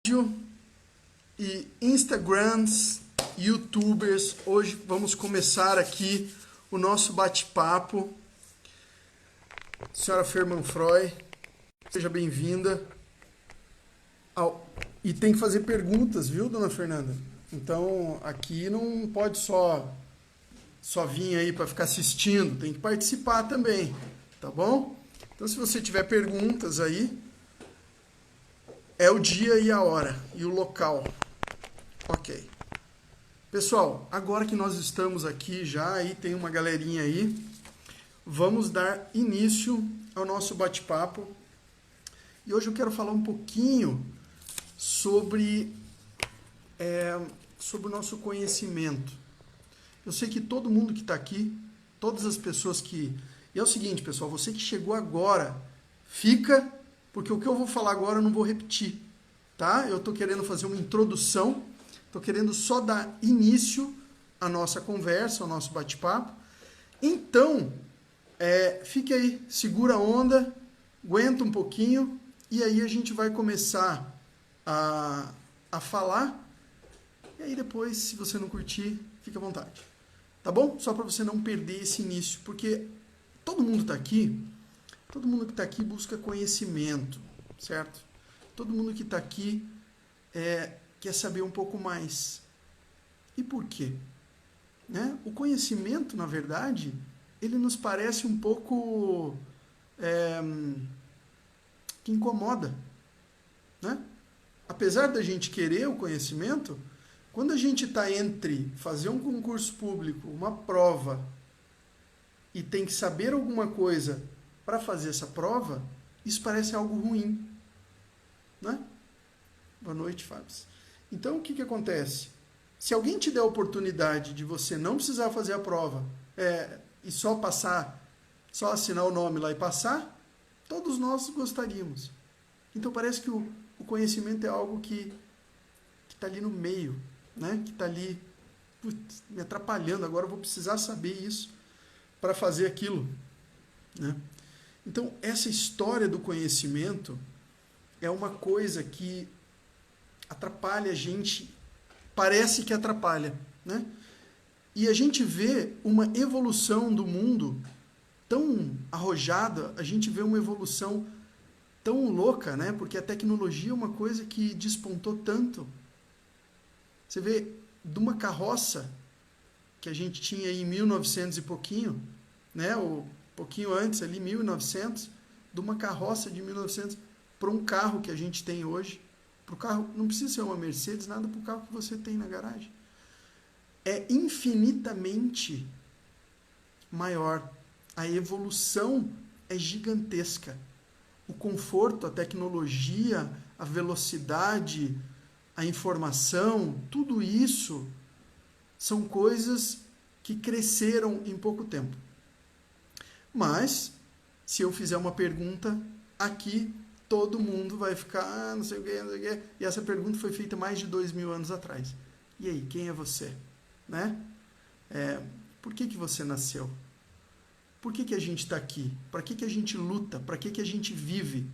vídeo e Instagrams, YouTubers. Hoje vamos começar aqui o nosso bate-papo. Senhora Fermanfroy, seja bem-vinda. E tem que fazer perguntas, viu, dona Fernanda? Então, aqui não pode só vir aí para ficar assistindo, tem que participar também, tá bom? Então, se você tiver perguntas aí, é o dia e a hora e o local. Ok. Pessoal, agora que nós estamos aqui já, aí tem uma galerinha aí, vamos dar início ao nosso bate-papo. E hoje eu quero falar um pouquinho sobre o nosso conhecimento. Eu sei que todo mundo que está aqui, todas as pessoas que... E é o seguinte, pessoal, você que chegou agora, fica, porque o que eu vou falar agora eu não vou repetir, tá? Eu estou querendo fazer uma introdução, estou querendo só dar início à nossa conversa, ao nosso bate-papo. Então, fique aí, segura a onda, aguenta um pouquinho, e aí a gente vai começar a falar, e aí depois, se você não curtir, fica à vontade. Tá bom? Só para você não perder esse início, porque todo mundo está aqui, todo mundo que está aqui busca conhecimento, certo? Todo mundo que está aqui quer saber um pouco mais. E por quê? Né? O conhecimento, na verdade, ele nos parece um pouco que incomoda, né? Apesar da gente querer o conhecimento, quando a gente está entre fazer um concurso público, uma prova, e tem que saber alguma coisa para fazer essa prova, isso parece algo ruim, né? Boa noite, Fábio. Então, o que acontece? Se alguém te der a oportunidade de você não precisar fazer a prova e só passar, só assinar o nome lá e passar, todos nós gostaríamos. Então, parece que o conhecimento é algo que está ali no meio, né? Que está ali me atrapalhando. Agora eu vou precisar saber isso para fazer aquilo, né? Então, essa história do conhecimento é uma coisa que atrapalha a gente, parece que atrapalha, né? E a gente vê uma evolução do mundo tão arrojada, a gente vê uma evolução tão louca, né? Porque a tecnologia é uma coisa que despontou tanto. Você vê, de uma carroça que a gente tinha aí em 1900 e pouquinho, né? Ou pouquinho antes, ali 1900, de uma carroça de 1900 para um carro que a gente tem hoje. Para o carro, não precisa ser uma Mercedes, nada para o carro que você tem na garagem. É infinitamente maior. A evolução é gigantesca. O conforto, a tecnologia, a velocidade, a informação, tudo isso são coisas que cresceram em pouco tempo. Mas, se eu fizer uma pergunta, aqui todo mundo vai ficar, não sei o quê, não sei o quê. E essa pergunta foi feita mais de 2000 anos atrás. E aí, quem é você? Né? Por que você nasceu? Por que a gente está aqui? Para que a gente luta? Para que a gente vive?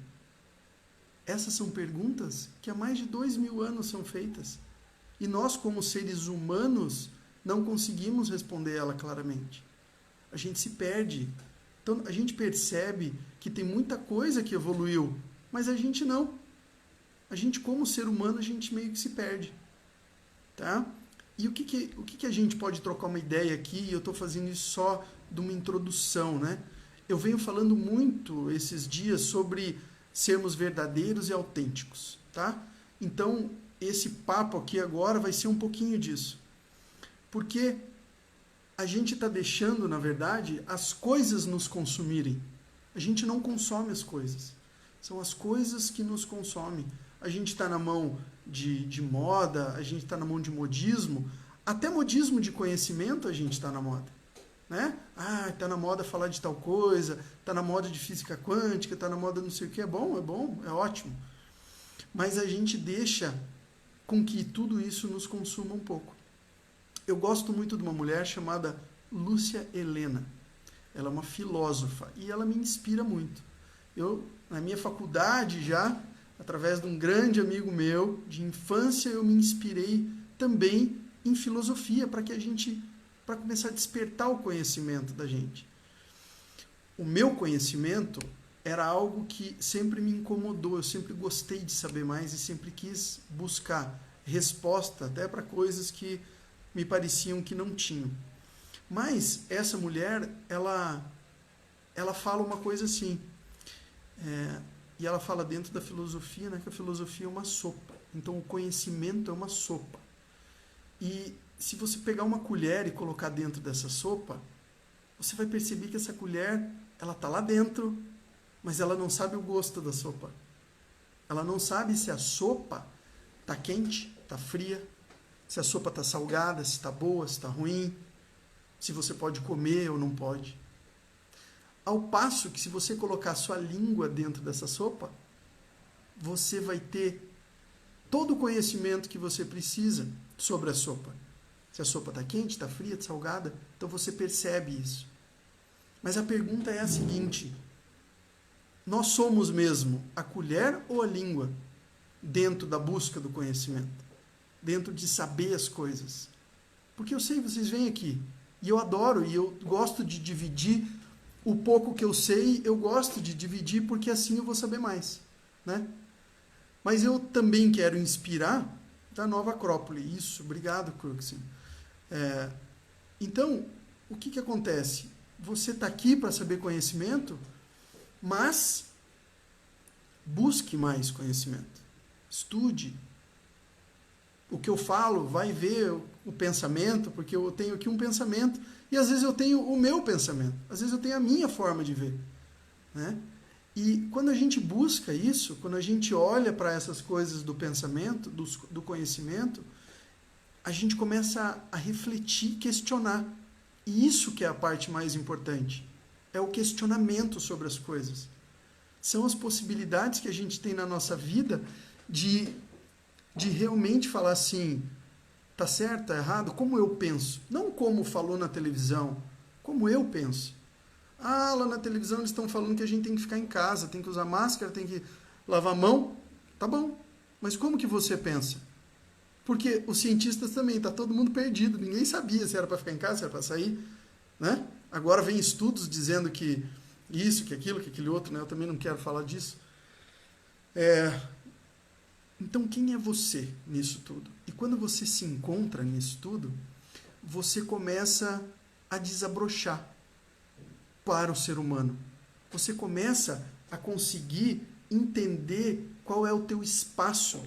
Essas são perguntas que há mais de 2000 anos são feitas. E nós, como seres humanos, não conseguimos responder ela claramente. A gente se perde. Então, a gente percebe que tem muita coisa que evoluiu, mas a gente não. A gente, como ser humano, a gente meio que se perde. Tá? E o que a gente pode trocar uma ideia aqui? Eu estou fazendo isso só de uma introdução, né? Eu venho falando muito esses dias sobre sermos verdadeiros e autênticos, tá? Então, esse papo aqui agora vai ser um pouquinho disso. Porque a gente está deixando, na verdade, as coisas nos consumirem. A gente não consome as coisas. São as coisas que nos consomem. A gente está na mão de moda, a gente está na mão de modismo. Até modismo de conhecimento a gente está na moda. Né? Está na moda falar de tal coisa, está na moda de física quântica, está na moda não sei o que. É bom, é ótimo. Mas a gente deixa com que tudo isso nos consuma um pouco. Eu gosto muito de uma mulher chamada Lúcia Helena. Ela é uma filósofa e ela me inspira muito. Eu, na minha faculdade já, através de um grande amigo meu de infância, eu me inspirei também em filosofia para começar a despertar o conhecimento da gente. O meu conhecimento era algo que sempre me incomodou, eu sempre gostei de saber mais e sempre quis buscar resposta até para coisas que me pareciam que não tinham. Mas essa mulher, ela fala uma coisa assim, e ela fala dentro da filosofia, né, que a filosofia é uma sopa. Então o conhecimento é uma sopa. E se você pegar uma colher e colocar dentro dessa sopa, você vai perceber que essa colher, ela está lá dentro, mas ela não sabe o gosto da sopa. Ela não sabe se a sopa está quente, está fria, se a sopa está salgada, se está boa, se está ruim, se você pode comer ou não pode. Ao passo que se você colocar a sua língua dentro dessa sopa, você vai ter todo o conhecimento que você precisa sobre a sopa. Se a sopa está quente, está fria, está salgada, então você percebe isso. Mas a pergunta é a seguinte: nós somos mesmo a colher ou a língua dentro da busca do conhecimento? Dentro de saber as coisas? Porque eu sei, vocês vêm aqui, e eu adoro, e eu gosto de dividir o pouco que eu sei, eu gosto de dividir, porque assim eu vou saber mais, né? Mas eu também quero inspirar da Nova Acrópole. Isso, obrigado, Cruxin. Então, o que acontece? Você está aqui para saber conhecimento, mas busque mais conhecimento. Estude. O que eu falo, vai ver o pensamento, porque eu tenho aqui um pensamento, e às vezes eu tenho o meu pensamento, às vezes eu tenho a minha forma de ver, né? E quando a gente busca isso, quando a gente olha para essas coisas do pensamento, do conhecimento, a gente começa a refletir, questionar. E isso que é a parte mais importante. É o questionamento sobre as coisas. São as possibilidades que a gente tem na nossa vida de realmente falar assim, tá certo, tá errado, como eu penso. Não como falou na televisão, como eu penso. Ah, lá na televisão eles estão falando que a gente tem que ficar em casa, tem que usar máscara, tem que lavar a mão. Tá bom, mas como que você pensa? Porque os cientistas também, tá todo mundo perdido, ninguém sabia se era para ficar em casa, se era para sair, né? Agora vem estudos dizendo que isso, que aquilo, que aquele outro, né? Eu também não quero falar disso. Então, quem é você nisso tudo? E quando você se encontra nisso tudo, você começa a desabrochar para o ser humano. Você começa a conseguir entender qual é o teu espaço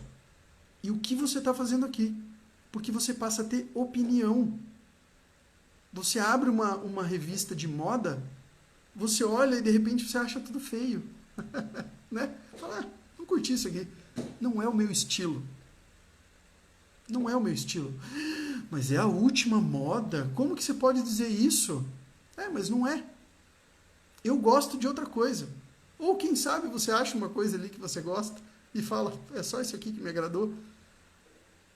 e o que você está fazendo aqui. Porque você passa a ter opinião. Você abre uma revista de moda, você olha e de repente você acha tudo feio. Né? Fala, não curti isso aqui. Não é o meu estilo. Não é o meu estilo. Mas é a última moda? Como que você pode dizer isso? Mas não é. Eu gosto de outra coisa. Ou quem sabe você acha uma coisa ali que você gosta e fala, é só isso aqui que me agradou.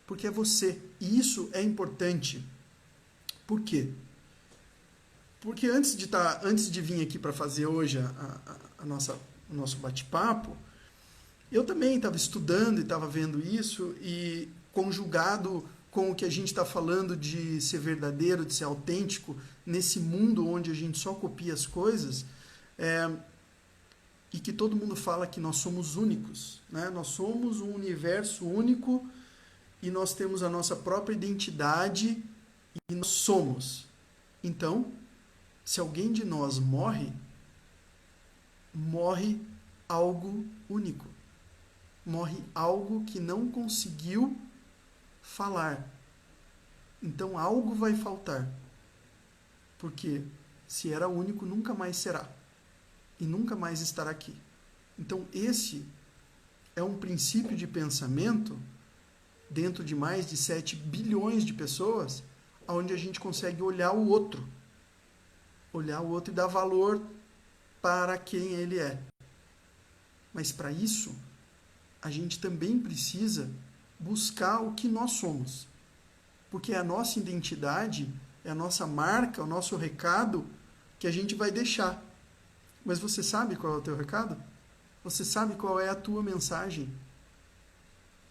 Porque é você. E isso é importante. Por quê? Porque antes de vir aqui para fazer hoje o nosso bate-papo, eu também estava estudando e estava vendo isso, e conjugado com o que a gente está falando de ser verdadeiro, de ser autêntico, nesse mundo onde a gente só copia as coisas, e que todo mundo fala que nós somos únicos, né? Nós somos um universo único e nós temos a nossa própria identidade e nós somos. Então, se alguém de nós morre algo único. Morre algo que não conseguiu falar. Então algo vai faltar. Porque se era único, nunca mais será. E nunca mais estará aqui. Então esse é um princípio de pensamento dentro de mais de 7 bilhões de pessoas, onde a gente consegue olhar o outro. Olhar o outro e dar valor para quem ele é. Mas para isso, a gente também precisa buscar o que nós somos. Porque é a nossa identidade, é a nossa marca, o nosso recado que a gente vai deixar. Mas você sabe qual é o teu recado? Você sabe qual é a tua mensagem?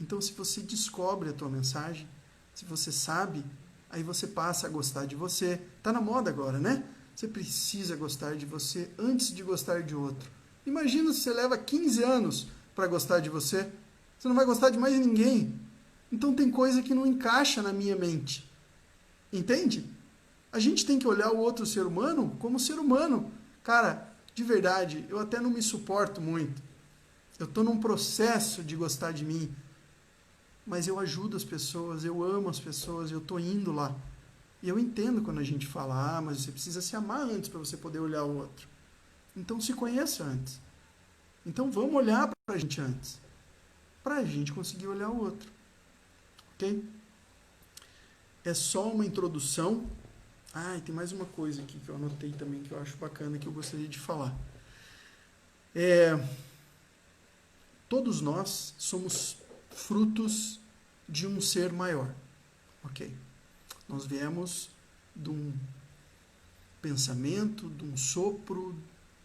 Então, se você descobre a tua mensagem, se você sabe, aí você passa a gostar de você. Tá na moda agora, né? Você precisa gostar de você antes de gostar de outro. Imagina se você leva 15 anos para gostar de você. Você não vai gostar de mais ninguém. Então tem coisa que não encaixa na minha mente. Entende? A gente tem que olhar o outro ser humano como ser humano. Cara, de verdade, eu até não me suporto muito. Eu estou num processo de gostar de mim. Mas eu ajudo as pessoas, eu amo as pessoas, eu estou indo lá. E eu entendo quando a gente fala, mas você precisa se amar antes para você poder olhar o outro. Então se conheça antes. Então vamos olhar para a gente antes. Para a gente conseguir olhar o outro. Ok? É só uma introdução. E tem mais uma coisa aqui que eu anotei também que eu acho bacana que eu gostaria de falar. Todos nós somos frutos de um ser maior. Ok? Nós viemos de um pensamento, de um sopro,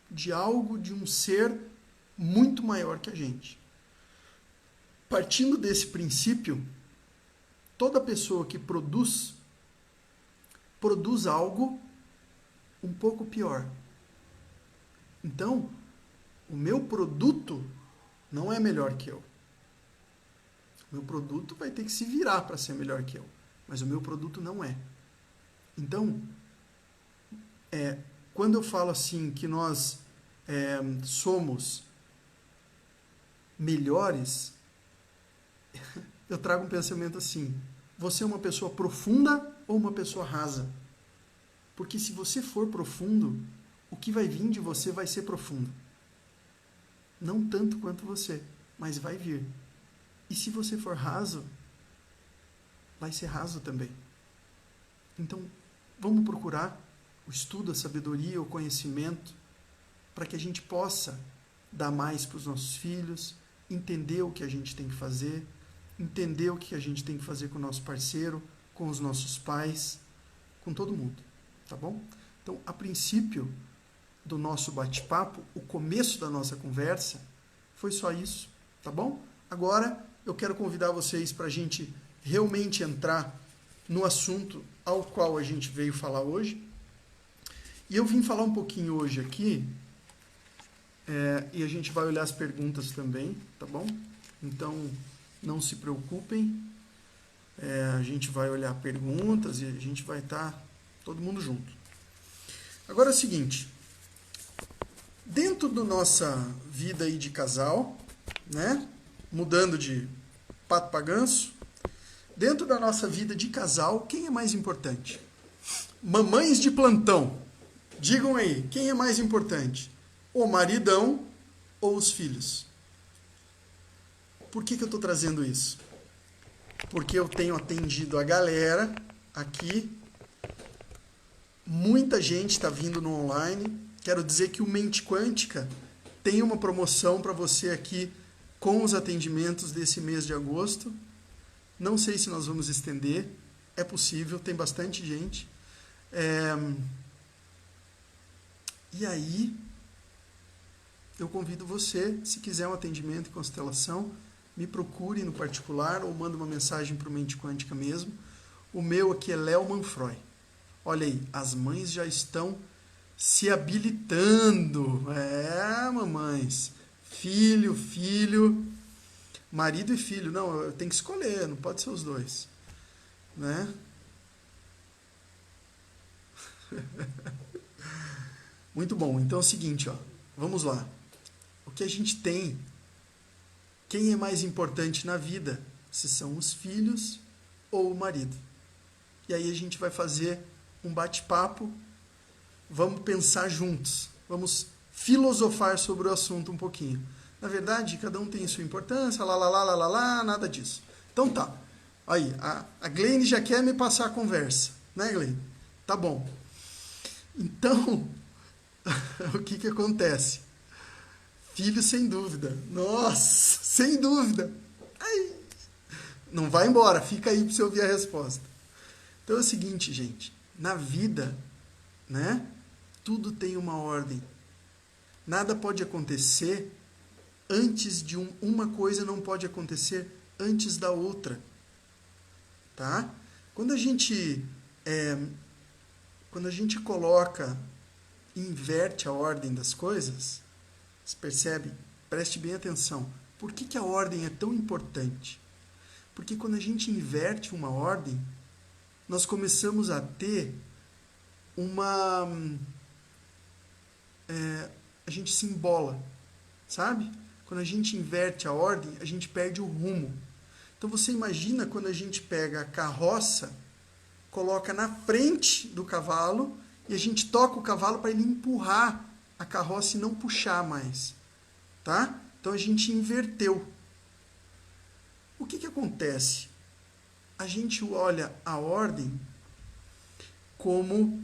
de algo, de um ser muito maior que a gente. Partindo desse princípio, toda pessoa que produz algo um pouco pior. Então, o meu produto não é melhor que eu. O meu produto vai ter que se virar para ser melhor que eu. Mas o meu produto não é. Então, quando eu falo assim que nós somos melhores, eu trago um pensamento assim: você é uma pessoa profunda ou uma pessoa rasa? Porque se você for profundo, o que vai vir de você vai ser profundo. Não tanto quanto você, mas vai vir. E se você for raso, vai ser raso também. Então, vamos procurar o estudo, a sabedoria, o conhecimento, para que a gente possa dar mais para os nossos filhos, entender o que a gente tem que fazer, entender o que a gente tem que fazer com o nosso parceiro, com os nossos pais, com todo mundo, tá bom? Então, a princípio do nosso bate-papo, o começo da nossa conversa, foi só isso, tá bom? Agora, eu quero convidar vocês para a gente realmente entrar no assunto ao qual a gente veio falar hoje. E eu vim falar um pouquinho hoje aqui, e a gente vai olhar as perguntas também, tá bom? Então, não se preocupem, a gente vai olhar perguntas e a gente vai estar todo mundo junto. Agora é o seguinte, dentro da nossa vida aí de casal, né? Mudando de pato para ganso, dentro da nossa vida de casal, quem é mais importante? Mamães de plantão, digam aí, quem é mais importante? O maridão ou os filhos? Por que eu estou trazendo isso? Porque eu tenho atendido a galera aqui, muita gente está vindo no online. Quero dizer que o Mente Quântica tem uma promoção para você aqui com os atendimentos desse mês de agosto. Não sei se nós vamos estender, é possível, tem bastante gente. E aí, eu convido você, se quiser um atendimento em constelação, me procure no particular ou manda uma mensagem para o Mente Quântica mesmo. O meu aqui é Léo Manfroy. Olha aí, as mães já estão se habilitando. Mamães. Filho, marido e filho. Não, eu tenho que escolher, não pode ser os dois. Né? Muito bom. Então é o seguinte, vamos lá. O que a gente tem, quem é mais importante na vida? Se são os filhos ou o marido. E aí a gente vai fazer um bate-papo, vamos pensar juntos, vamos filosofar sobre o assunto um pouquinho. Na verdade, cada um tem sua importância, nada disso. Então tá. Aí, a Gleine já quer me passar a conversa, né, Gleine? Tá bom. Então, o que acontece? Filho, sem dúvida. Nossa, sem dúvida. Ai, não vai embora, fica aí para você ouvir a resposta. Então é o seguinte, gente. Na vida, né? Tudo tem uma ordem. Nada pode acontecer antes de uma coisa não pode acontecer antes da outra, tá? Quando a gente coloca e inverte a ordem das coisas, você percebe? Preste bem atenção. Por que a ordem é tão importante? Porque quando a gente inverte uma ordem, nós começamos a ter uma... a gente se embola, sabe? Quando a gente inverte a ordem, a gente perde o rumo. Então você imagina quando a gente pega a carroça, coloca na frente do cavalo e a gente toca o cavalo para ele empurrar a carroça e não puxar mais, tá? Então a gente inverteu. O que acontece? A gente olha a ordem como...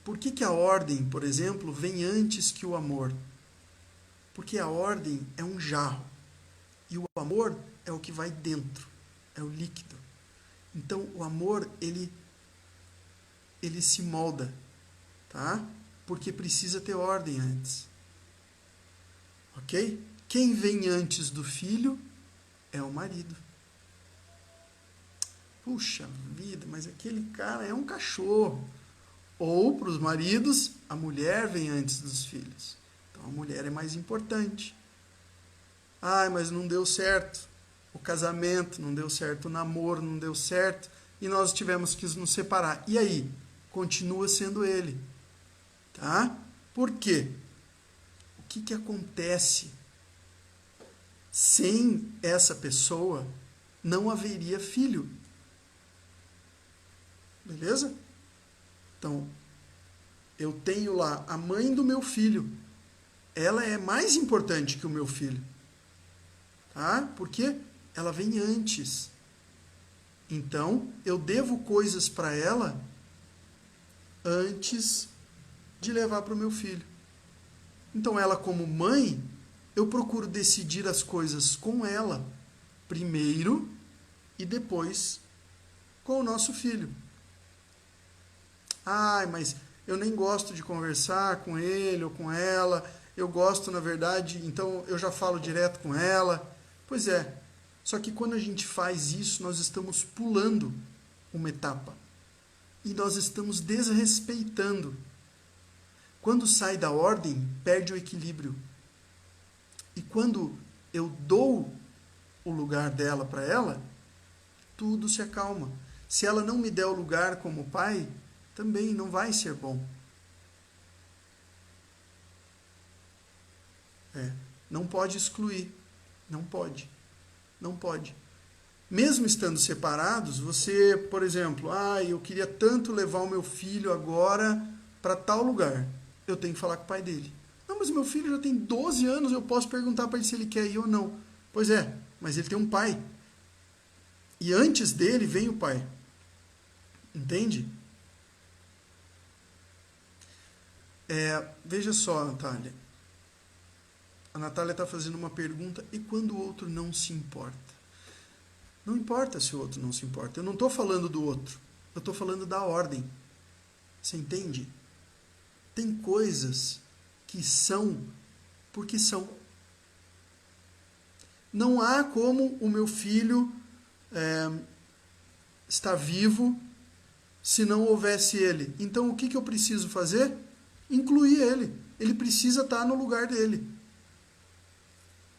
por que a ordem, por exemplo, vem antes que o amor? Porque a ordem é um jarro e o amor é o que vai dentro, é o líquido. Então o amor, ele se molda, tá? Porque precisa ter ordem antes. Ok? Quem vem antes do filho é o marido. Puxa vida, mas aquele cara é um cachorro. Ou, para os maridos, a mulher vem antes dos filhos. Então, a mulher é mais importante. Ai, mas não deu certo. O casamento não deu certo, o namoro não deu certo. E nós tivemos que nos separar. E aí? Continua sendo ele. Tá? Por quê? O que acontece? Sem essa pessoa, não haveria filho. Beleza? Então, eu tenho lá a mãe do meu filho. Ela é mais importante que o meu filho. Tá? Porque ela vem antes. Então, eu devo coisas para ela antes de levar para o meu filho. Então, ela como mãe, eu procuro decidir as coisas com ela primeiro e depois com o nosso filho. Ai, mas eu nem gosto de conversar com ele ou com ela. Eu gosto, na verdade, então eu já falo direto com ela. Pois é, só que quando a gente faz isso, nós estamos pulando uma etapa. E nós estamos desrespeitando. Quando sai da ordem, perde o equilíbrio. E quando eu dou o lugar dela para ela, tudo se acalma. Se ela não me der o lugar como pai, também não vai ser bom. Não pode excluir. Não pode. Não pode. Mesmo estando separados, você, por exemplo, eu queria tanto levar o meu filho agora para tal lugar. Eu tenho que falar com o pai dele. Não, mas meu filho já tem 12 anos, eu posso perguntar para ele se ele quer ir ou não. Pois é, mas ele tem um pai. E antes dele vem o pai. Entende? Veja só, Natália. A Natália está fazendo uma pergunta, e quando o outro não se importa? Não importa se o outro não se importa. Eu não estou falando do outro. Eu estou falando da ordem. Você entende? Tem coisas que são porque são. Não há como o meu filho estar vivo se não houvesse ele. Então, o que eu preciso fazer? Incluir ele. Ele precisa estar no lugar dele.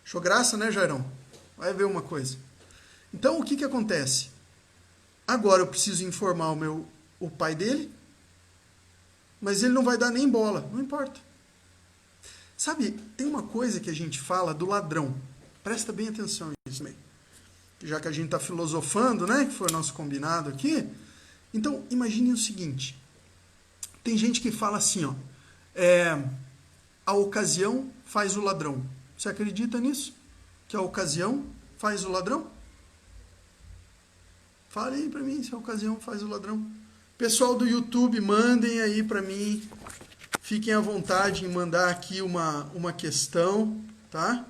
Achou graça, né, Jairão? Vai ver uma coisa. Então, o que acontece? Agora eu preciso informar o pai dele, mas ele não vai dar nem bola. Não importa. Sabe, tem uma coisa que a gente fala do ladrão. Presta bem atenção nisso também. Já que a gente está filosofando, né, que foi o nosso combinado aqui. Então, imagine o seguinte. Tem gente que fala assim, ó. A ocasião faz o ladrão. Você acredita nisso? Que a ocasião faz o ladrão? Fale aí para mim se a ocasião faz o ladrão. Pessoal do YouTube, mandem aí para mim. Fiquem à vontade em mandar aqui uma questão, tá?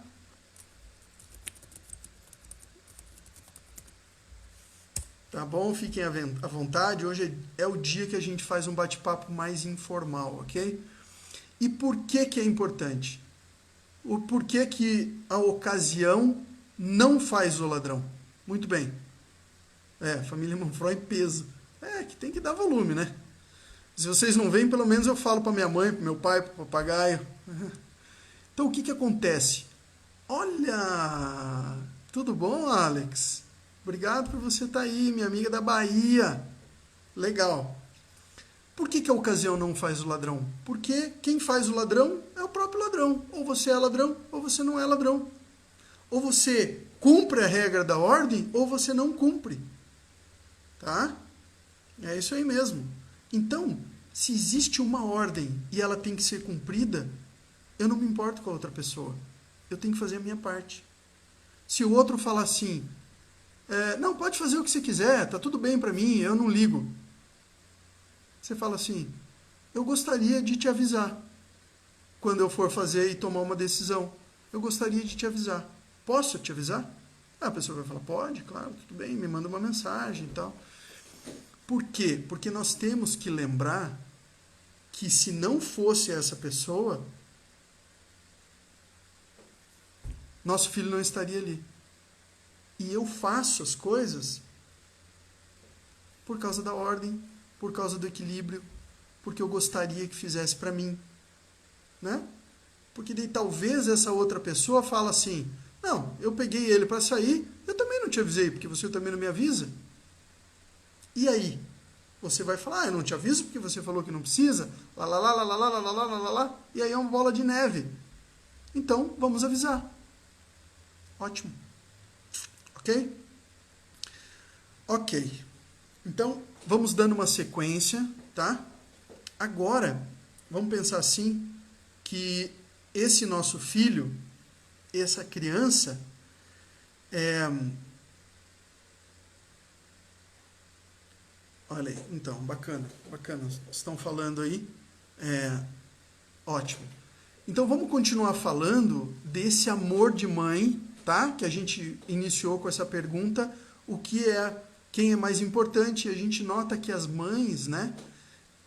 Tá bom? Fiquem à vontade. Hoje é o dia que a gente faz um bate-papo mais informal, ok? E por que é importante? O porquê que a ocasião não faz o ladrão. Muito bem. Família Manfroy peso. Que tem que dar volume, né? Se vocês não veem, pelo menos eu falo para minha mãe, para meu pai, para o papagaio. Então, o que acontece? Olha, tudo bom, Alex? Obrigado por você estar aí, minha amiga da Bahia. Legal. Por que a ocasião não faz o ladrão? Porque quem faz o ladrão é o próprio ladrão. Ou você é ladrão, ou você não é ladrão. Ou você cumpre a regra da ordem, ou você não cumpre. Tá? É isso aí mesmo. Então, se existe uma ordem e ela tem que ser cumprida, eu não me importo com a outra pessoa. Eu tenho que fazer a minha parte. Se o outro falar assim, não, pode fazer o que você quiser, tá tudo bem para mim, eu não ligo. Você fala assim, eu gostaria de te avisar. Quando eu for fazer e tomar uma decisão, eu gostaria de te avisar. Posso te avisar? A pessoa vai falar, pode, claro, tudo bem, me manda uma mensagem e tal. Por quê? Porque nós temos que lembrar que se não fosse essa pessoa, nosso filho não estaria ali. E eu faço as coisas por causa da ordem, por causa do equilíbrio, porque eu gostaria que fizesse para mim. Né? Porque daí talvez essa outra pessoa fala assim, não, eu peguei ele para sair, eu também não te avisei, porque você também não me avisa. E aí? Você vai falar, eu não te aviso porque você falou que não precisa, e aí é uma bola de neve. Então, vamos avisar. Ótimo. Ok? Ok. Então, vamos dando uma sequência, tá? Agora, vamos pensar assim, que esse nosso filho, essa criança, olha aí, então, bacana. Estão falando aí. Ótimo. Então, vamos continuar falando desse amor de mãe, tá? Que a gente iniciou com essa pergunta, quem é mais importante? A gente nota que as mães, né,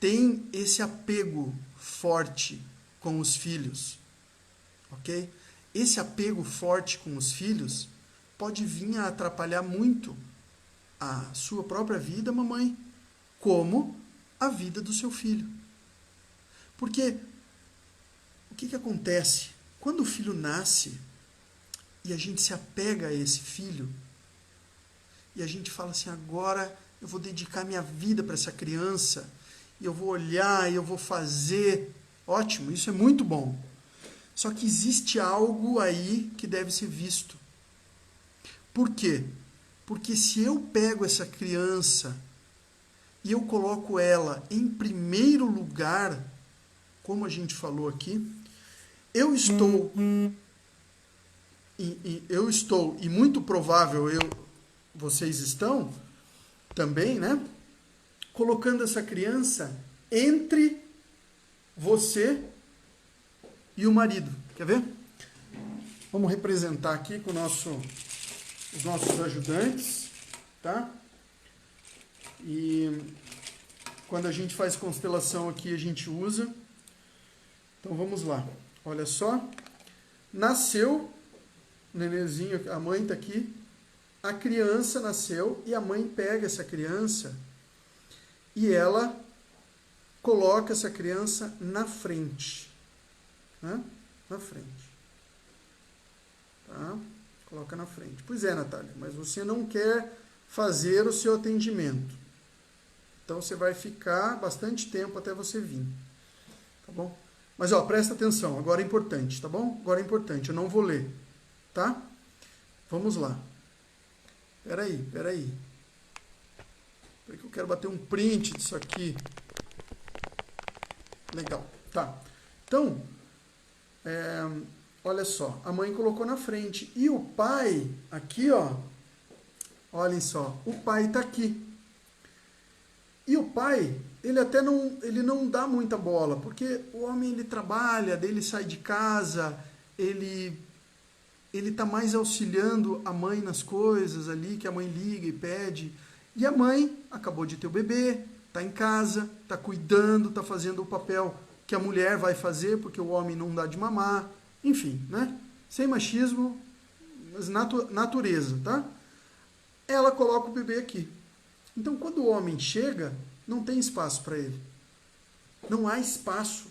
têm esse apego forte com os filhos, ok? Esse apego forte com os filhos pode vir a atrapalhar muito a sua própria vida, mamãe, como a vida do seu filho. Porque o que acontece? Quando o filho nasce e a gente se apega a esse filho, e a gente fala assim, agora eu vou dedicar minha vida para essa criança, e eu vou olhar, e eu vou fazer. Ótimo, isso é muito bom. Só que existe algo aí que deve ser visto. Por quê? Porque se eu pego essa criança e eu coloco ela em primeiro lugar, como a gente falou aqui, eu estou, e muito provável vocês estão também, né? Colocando essa criança entre você e o marido. Quer ver? Vamos representar aqui com os nossos ajudantes, tá? E quando a gente faz constelação aqui, a gente usa. Então vamos lá. Olha só. Nasceu, o nenenzinho, a mãe está aqui. A criança nasceu e a mãe pega essa criança e ela coloca essa criança na frente. Né? Na frente. Tá? Coloca na frente. Pois é, Natália, mas você não quer fazer o seu atendimento. Então você vai ficar bastante tempo até você vir. Tá bom? Mas presta atenção, agora é importante, tá bom? Agora é importante, eu não vou ler. Tá? Vamos lá. Peraí. Porque eu quero bater um print disso aqui. Legal. Tá. Então, olha só. A mãe colocou na frente. E o pai, aqui, ó. Olhem só. O pai está aqui. E o pai, ele não dá muita bola. Porque o homem, ele trabalha, daí ele sai de casa, ele está mais auxiliando a mãe nas coisas ali, que a mãe liga e pede. E a mãe acabou de ter o bebê, está em casa, está cuidando, está fazendo o papel que a mulher vai fazer, porque o homem não dá de mamar. Enfim, né? Sem machismo, mas natureza, tá? Ela coloca o bebê aqui. Então, quando o homem chega, não tem espaço para ele. Não há espaço.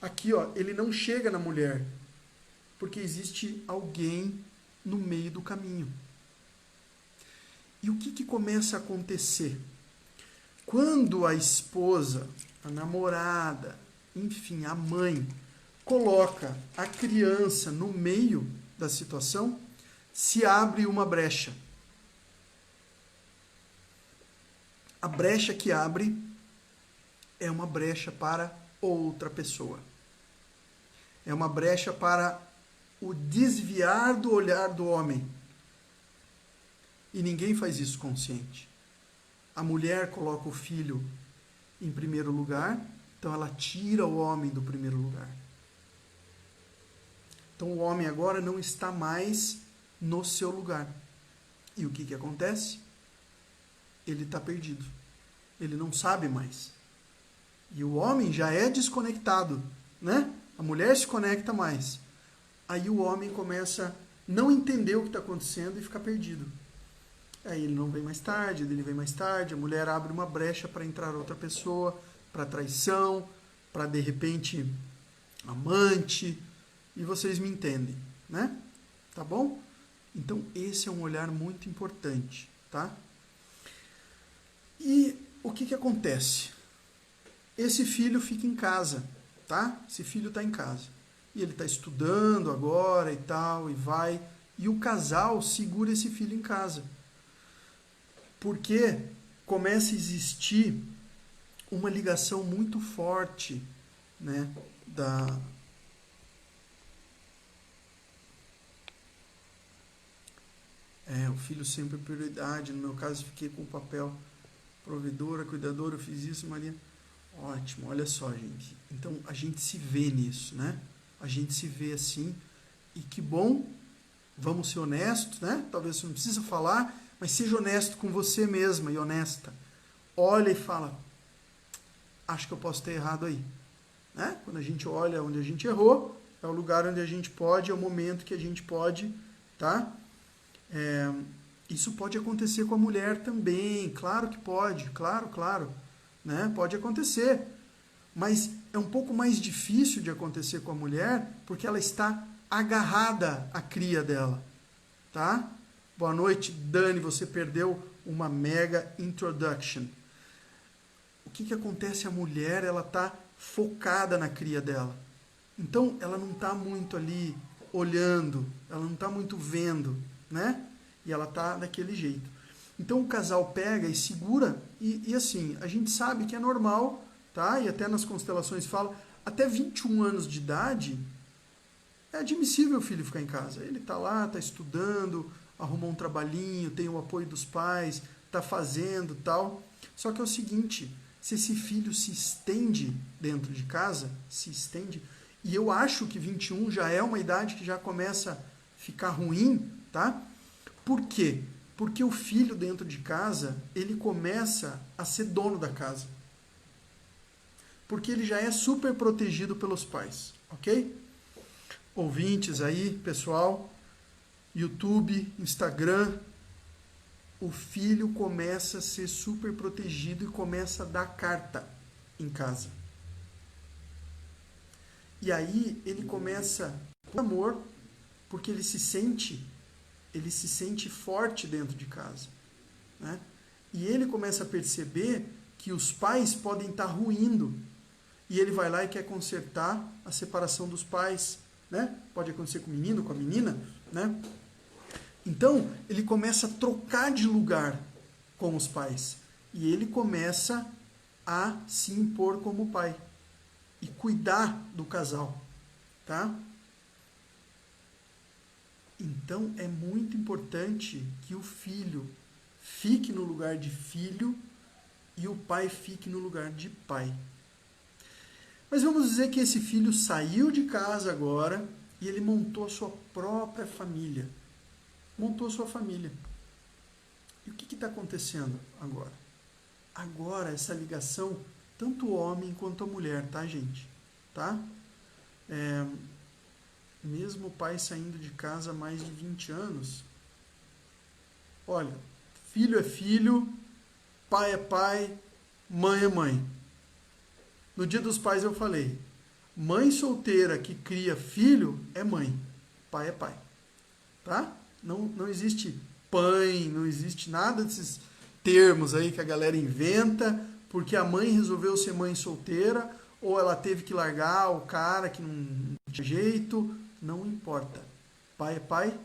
Aqui, ó, ele não chega na mulher, porque existe alguém no meio do caminho. E o que começa a acontecer? Quando a esposa, a namorada, enfim, a mãe, coloca a criança no meio da situação, se abre uma brecha. A brecha que abre é uma brecha para outra pessoa. É uma brecha para o desviar do olhar do homem. E ninguém faz isso consciente. A mulher coloca o filho em primeiro lugar, então ela tira o homem do primeiro lugar. Então o homem agora não está mais no seu lugar. E o que acontece? Ele está perdido. Ele não sabe mais. E o homem já é desconectado, né? A mulher se conecta mais. Aí o homem começa a não entender o que está acontecendo e fica perdido. Aí ele não vem mais tarde, ele vem mais tarde, a mulher abre uma brecha para entrar outra pessoa, para traição, para de repente amante, e vocês me entendem, né? Tá bom? Então esse é um olhar muito importante, tá? E o que acontece? Esse filho fica em casa, tá? Esse filho está em casa. E ele está estudando agora e tal, e vai. E o casal segura esse filho em casa. Porque começa a existir uma ligação muito forte, né? O filho sempre é prioridade. No meu caso, fiquei com o papel provedora, cuidadora, eu fiz isso, Maria. Ótimo, olha só, gente. Então, a gente se vê nisso, né? A gente se vê assim. E que bom, vamos ser honestos, né? Talvez você não precisa falar, mas seja honesto com você mesma e honesta. Olha e fala, acho que eu posso ter errado aí. Né? Quando a gente olha onde a gente errou, é o lugar onde a gente pode, é o momento que a gente pode, tá? Isso pode acontecer com a mulher também, claro que pode, claro, né? Pode acontecer, mas é um pouco mais difícil de acontecer com a mulher, porque ela está agarrada à cria dela, tá? Boa noite, Dani, você perdeu uma mega introduction. O que acontece? A mulher, ela está focada na cria dela. Então, ela não está muito ali olhando, ela não está muito vendo, né? E ela está daquele jeito. Então, o casal pega e segura, e assim, a gente sabe que é normal, tá? E até nas constelações fala, até 21 anos de idade, é admissível o filho ficar em casa. Ele está lá, está estudando, arrumou um trabalhinho, tem o apoio dos pais, está fazendo tal. Só que é o seguinte, se esse filho se estende dentro de casa, se estende, e eu acho que 21 já é uma idade que já começa a ficar ruim, tá? Por quê? Porque o filho dentro de casa, ele começa a ser dono da casa. Porque ele já é super protegido pelos pais, ok? Ouvintes aí, pessoal, YouTube, Instagram, o filho começa a ser super protegido e começa a dar carta em casa. E aí ele começa com amor, porque ele se sente forte dentro de casa, né? E ele começa a perceber que os pais podem estar ruindo, e ele vai lá e quer consertar a separação dos pais, né? Pode acontecer com o menino, com a menina, né? Então, ele começa a trocar de lugar com os pais. E ele começa a se impor como pai. E cuidar do casal. Tá? Então, é muito importante que o filho fique no lugar de filho e o pai fique no lugar de pai. Mas vamos dizer que esse filho saiu de casa agora e ele montou a sua própria família. Montou sua família. E o que está acontecendo agora? Agora, essa ligação, tanto o homem quanto a mulher, tá, gente? Tá? mesmo o pai saindo de casa há mais de 20 anos. Olha, filho é filho, pai é pai, mãe é mãe. No Dia dos Pais eu falei, mãe solteira que cria filho é mãe, pai é pai. Tá? Não existe pai, não existe nada desses termos aí que a galera inventa, porque a mãe resolveu ser mãe solteira, ou ela teve que largar o cara que não tinha jeito, não importa. Pai é pai,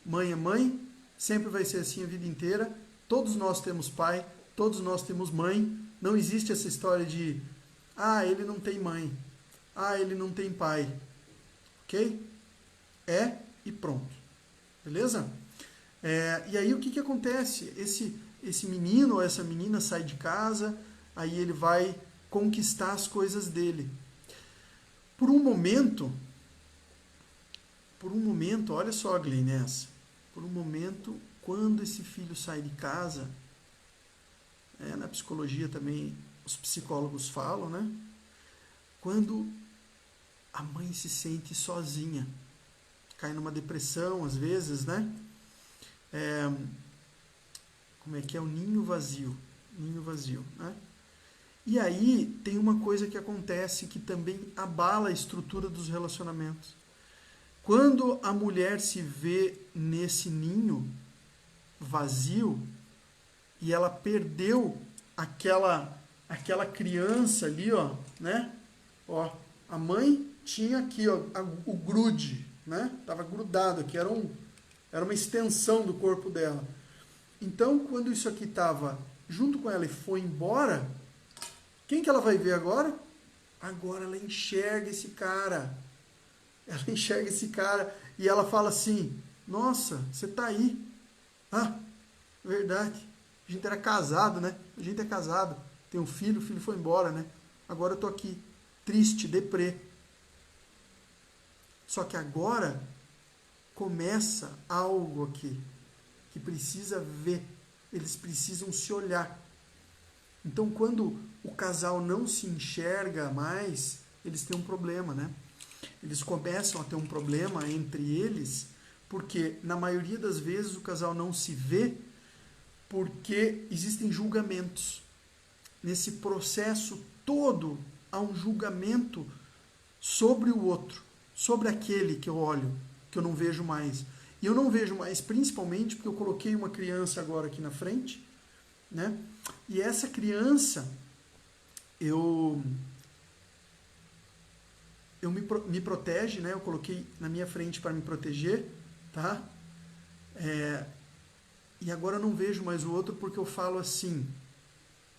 mãe é mãe, sempre vai ser assim a vida inteira. Todos nós temos pai, todos nós temos mãe. Não existe essa história de, ele não tem mãe, ele não tem pai. Ok? É e pronto. Beleza? E aí o que acontece? Esse menino ou essa menina sai de casa, aí ele vai conquistar as coisas dele. Por um momento, olha só, Gleines, por um momento, quando esse filho sai de casa, na psicologia também os psicólogos falam, né? Quando a mãe se sente sozinha, cai numa depressão às vezes, né? Como é que é? O ninho vazio, né? E aí tem uma coisa que acontece que também abala a estrutura dos relacionamentos. Quando a mulher se vê nesse ninho vazio e ela perdeu aquela criança ali, ó, né? Ó, a mãe tinha aqui, ó, o grude, né? Tava grudado aqui, era uma extensão do corpo dela. Então, quando isso aqui estava junto com ela e foi embora, quem que ela vai ver agora? Agora ela enxerga esse cara. Ela enxerga esse cara e ela fala assim, nossa, você tá aí. Verdade. A gente era casado, né? A gente é casado. Tem um filho, o filho foi embora, né? Agora eu tô aqui, triste, deprê. Só que agora começa algo aqui que precisa ver. Eles precisam se olhar. Então, quando o casal não se enxerga mais, eles têm um problema, né? Eles começam a ter um problema entre eles, porque na maioria das vezes o casal não se vê porque existem julgamentos. Nesse processo todo há um julgamento sobre o outro, sobre aquele que eu olho, que eu não vejo mais. E eu não vejo mais principalmente porque eu coloquei uma criança agora aqui na frente, né? E essa criança, me protege, né? Eu coloquei na minha frente para me proteger, tá? E agora eu não vejo mais o outro porque eu falo assim,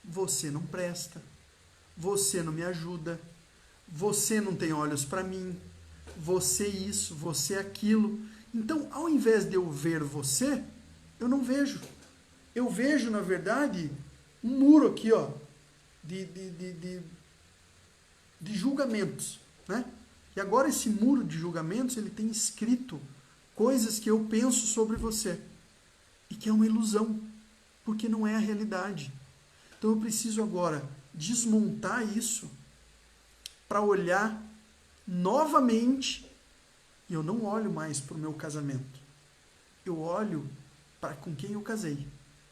você não presta, você não me ajuda, você não tem olhos para mim, você isso, você aquilo. Então, ao invés de eu ver você, eu não vejo. Eu vejo, na verdade, um muro aqui, ó, de julgamentos, né? E agora esse muro de julgamentos, ele tem escrito coisas que eu penso sobre você. E que é uma ilusão, porque não é a realidade. Então eu preciso agora desmontar isso para olhar novamente. E eu não olho mais para o meu casamento. Eu olho para com quem eu casei.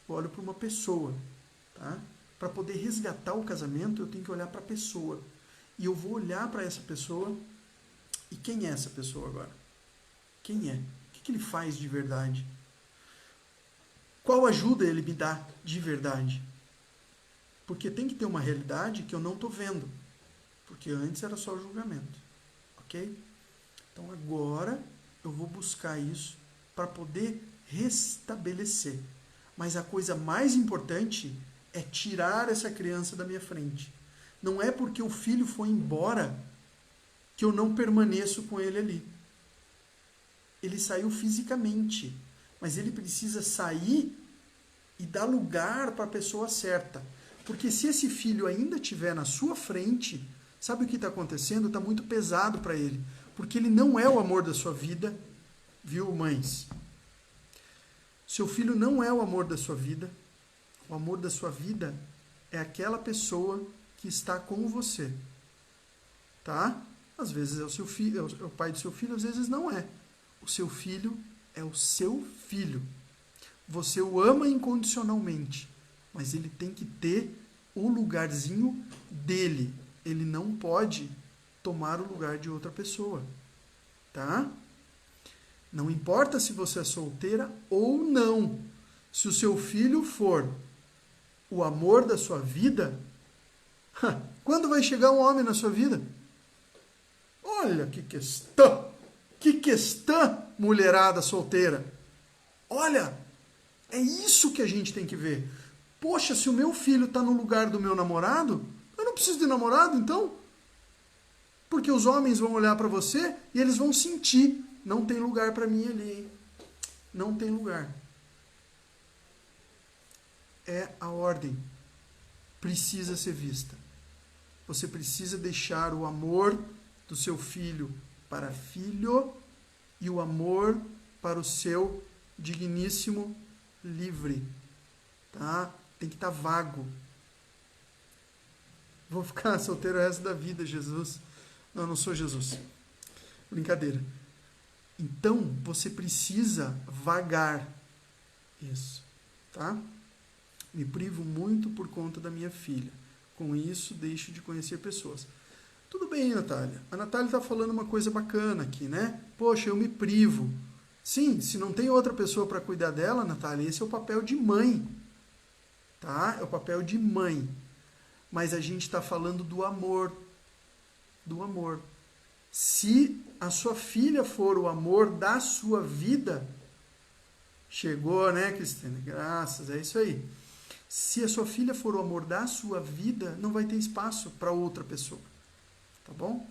Eu olho para uma pessoa, tá? Para poder resgatar o casamento, eu tenho que olhar para a pessoa. E eu vou olhar para essa pessoa. E quem é essa pessoa agora? Quem é? O que ele faz de verdade? Qual ajuda ele me dá de verdade? Porque tem que ter uma realidade que eu não estou vendo. Porque antes era só julgamento. Ok? Então agora eu vou buscar isso para poder restabelecer. Mas a coisa mais importante é tirar essa criança da minha frente. Não é porque o filho foi embora que eu não permaneço com ele ali. Ele saiu fisicamente, mas ele precisa sair e dar lugar para a pessoa certa. Porque se esse filho ainda estiver na sua frente, sabe o que está acontecendo? Está muito pesado para ele. Porque ele não é o amor da sua vida, viu, mães? Seu filho não é o amor da sua vida. O amor da sua vida é aquela pessoa que está com você. Tá? Às vezes é o seu filho, é o pai do seu filho, às vezes não é. O seu filho é o seu filho. Você o ama incondicionalmente, mas ele tem que ter o lugarzinho dele. Ele não pode tomar o lugar de outra pessoa, tá? Não importa se você é solteira ou não. Se o seu filho for o amor da sua vida, quando vai chegar um homem na sua vida? Olha que questão! Que questão, mulherada solteira! Olha, é isso que a gente tem que ver. Poxa, se o meu filho está no lugar do meu namorado, eu não preciso de namorado, então? Porque os homens vão olhar para você e eles vão sentir, não tem lugar para mim ali, hein? Não tem lugar. É a ordem. Precisa ser vista. Você precisa deixar o amor do seu filho para filho e o amor para o seu digníssimo livre. Tá? Tem que estar vago. Vou ficar solteiro o resto da vida, Jesus. Não, não sou Jesus. Brincadeira. Então, você precisa vagar. Isso. Tá? Me privo muito por conta da minha filha. Com isso, deixo de conhecer pessoas. Tudo bem, Natália. A Natália está falando uma coisa bacana aqui, né? Poxa, eu me privo. Sim, se não tem outra pessoa para cuidar dela, Natália, esse é o papel de mãe. Tá? É o papel de mãe. Mas a gente está falando do amor. Do amor. Se a sua filha for o amor da sua vida, chegou, né, Cristina? Graças, é isso aí. Se a sua filha for o amor da sua vida, não vai ter espaço para outra pessoa. Tá bom?